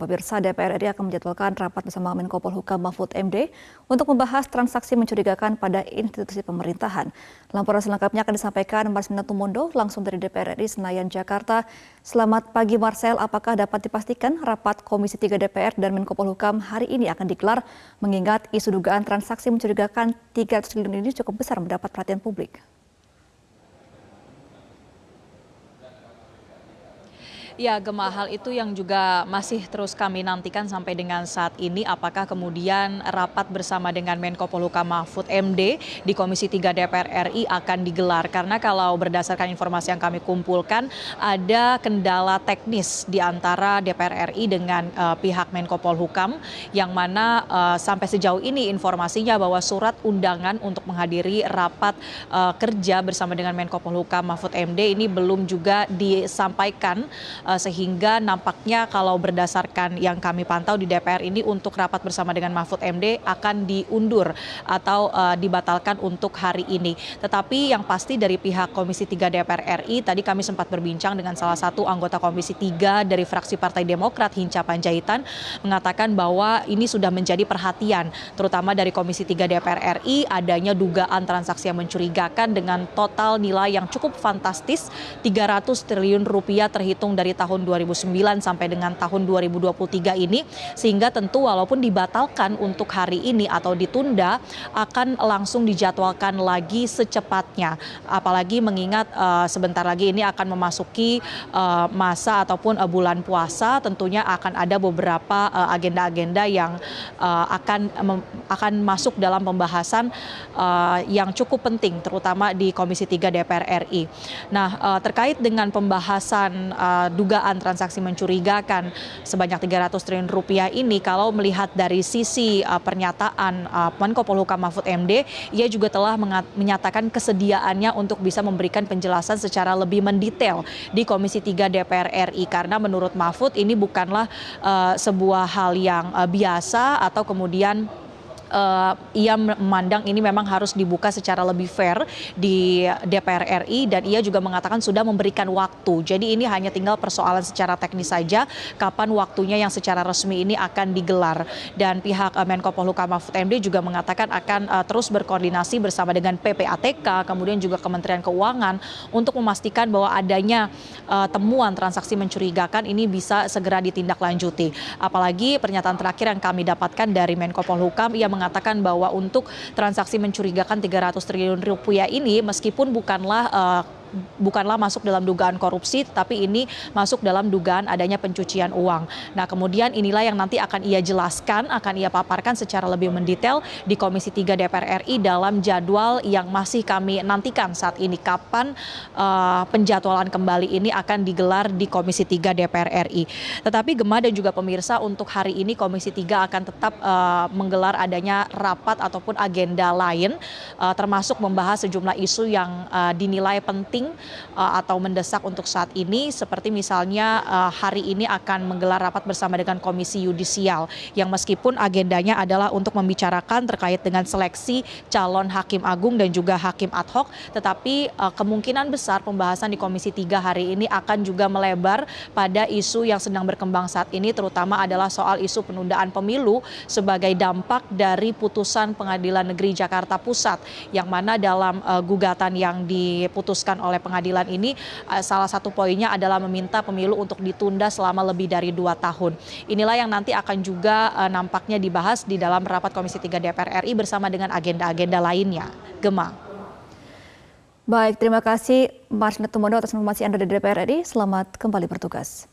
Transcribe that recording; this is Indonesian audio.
Pemirsa, DPR RI akan menjadwalkan rapat bersama Menko Polhukam Mahfud MD untuk membahas transaksi mencurigakan pada institusi pemerintahan. Laporan selengkapnya akan disampaikan Marsina Tumondo langsung dari DPR RI Senayan, Jakarta. Selamat pagi Marcel, apakah dapat dipastikan rapat Komisi 3 DPR dan Menko Polhukam hari ini akan digelar mengingat isu dugaan transaksi mencurigakan 300 triliun ini cukup besar mendapat perhatian publik? Ya, Gema, hal itu yang juga masih terus kami nantikan sampai dengan saat ini. Apakah kemudian rapat bersama dengan Menko Polhukam Mahfud MD di Komisi 3 DPR RI akan digelar? Karena kalau berdasarkan informasi yang kami kumpulkan, ada kendala teknis di antara DPR RI dengan pihak Menko Polhukam, yang mana sampai sejauh ini informasinya bahwa surat undangan untuk menghadiri rapat kerja bersama dengan Menko Polhukam Mahfud MD ini belum juga disampaikan. Sehingga nampaknya kalau berdasarkan yang kami pantau di DPR ini untuk rapat bersama dengan Mahfud MD akan diundur atau dibatalkan untuk hari ini. Tetapi yang pasti dari pihak Komisi 3 DPR RI, tadi kami sempat berbincang dengan salah satu anggota Komisi 3 dari fraksi Partai Demokrat, Hinca Panjaitan, mengatakan bahwa ini sudah menjadi perhatian, terutama dari Komisi 3 DPR RI, adanya dugaan transaksi yang mencurigakan dengan total nilai yang cukup fantastis, 300 triliun rupiah terhitung dari tahun 2009 sampai dengan tahun 2023 ini, sehingga tentu walaupun dibatalkan untuk hari ini atau ditunda akan langsung dijadwalkan lagi secepatnya, apalagi mengingat sebentar lagi ini akan memasuki masa ataupun bulan puasa, tentunya akan ada beberapa agenda-agenda yang akan masuk dalam pembahasan yang cukup penting terutama di Komisi 3 DPR RI. Nah, terkait dengan pembahasan dugaan transaksi mencurigakan sebanyak 300 triliun rupiah ini, kalau melihat dari sisi pernyataan Menko Polhukam Mahfud MD, ia juga telah menyatakan kesediaannya untuk bisa memberikan penjelasan secara lebih mendetail di Komisi 3 DPR RI, karena menurut Mahfud ini bukanlah sebuah hal yang biasa atau kemudian ia memandang ini memang harus dibuka secara lebih fair di DPR RI, dan ia juga mengatakan sudah memberikan waktu. Jadi ini hanya tinggal persoalan secara teknis saja kapan waktunya yang secara resmi ini akan digelar. Dan pihak Menko Polhukam Mahfud MD juga mengatakan akan terus berkoordinasi bersama dengan PPATK, kemudian juga Kementerian Keuangan untuk memastikan bahwa adanya temuan transaksi mencurigakan ini bisa segera ditindaklanjuti. Apalagi pernyataan terakhir yang kami dapatkan dari Menko Polhukam, ia mengatakan bahwa untuk transaksi mencurigakan 300 triliun rupiah ini meskipun bukanlah masuk dalam dugaan korupsi, tapi ini masuk dalam dugaan adanya pencucian uang. Nah, kemudian inilah yang nanti akan ia jelaskan, akan ia paparkan secara lebih mendetail di Komisi 3 DPR RI dalam jadwal yang masih kami nantikan saat ini, kapan penjadwalan kembali ini akan digelar di Komisi 3 DPR RI. Tetapi Gema dan juga pemirsa, untuk hari ini Komisi 3 akan tetap menggelar adanya rapat ataupun agenda lain, termasuk membahas sejumlah isu yang dinilai penting atau mendesak untuk saat ini, seperti misalnya hari ini akan menggelar rapat bersama dengan Komisi Yudisial yang meskipun agendanya adalah untuk membicarakan terkait dengan seleksi calon hakim agung dan juga hakim ad hoc, tetapi kemungkinan besar pembahasan di Komisi 3 hari ini akan juga melebar pada isu yang sedang berkembang saat ini, terutama adalah soal isu penundaan pemilu sebagai dampak dari putusan Pengadilan Negeri Jakarta Pusat, yang mana dalam gugatan yang diputuskan oleh pengadilan ini, salah satu poinnya adalah meminta pemilu untuk ditunda selama lebih dari 2 tahun. Inilah yang nanti akan juga nampaknya dibahas di dalam rapat Komisi 3 DPR RI bersama dengan agenda-agenda lainnya. Gema. Baik, terima kasih Marsina Tumondo atas informasi Anda dari DPR RI. Selamat kembali bertugas.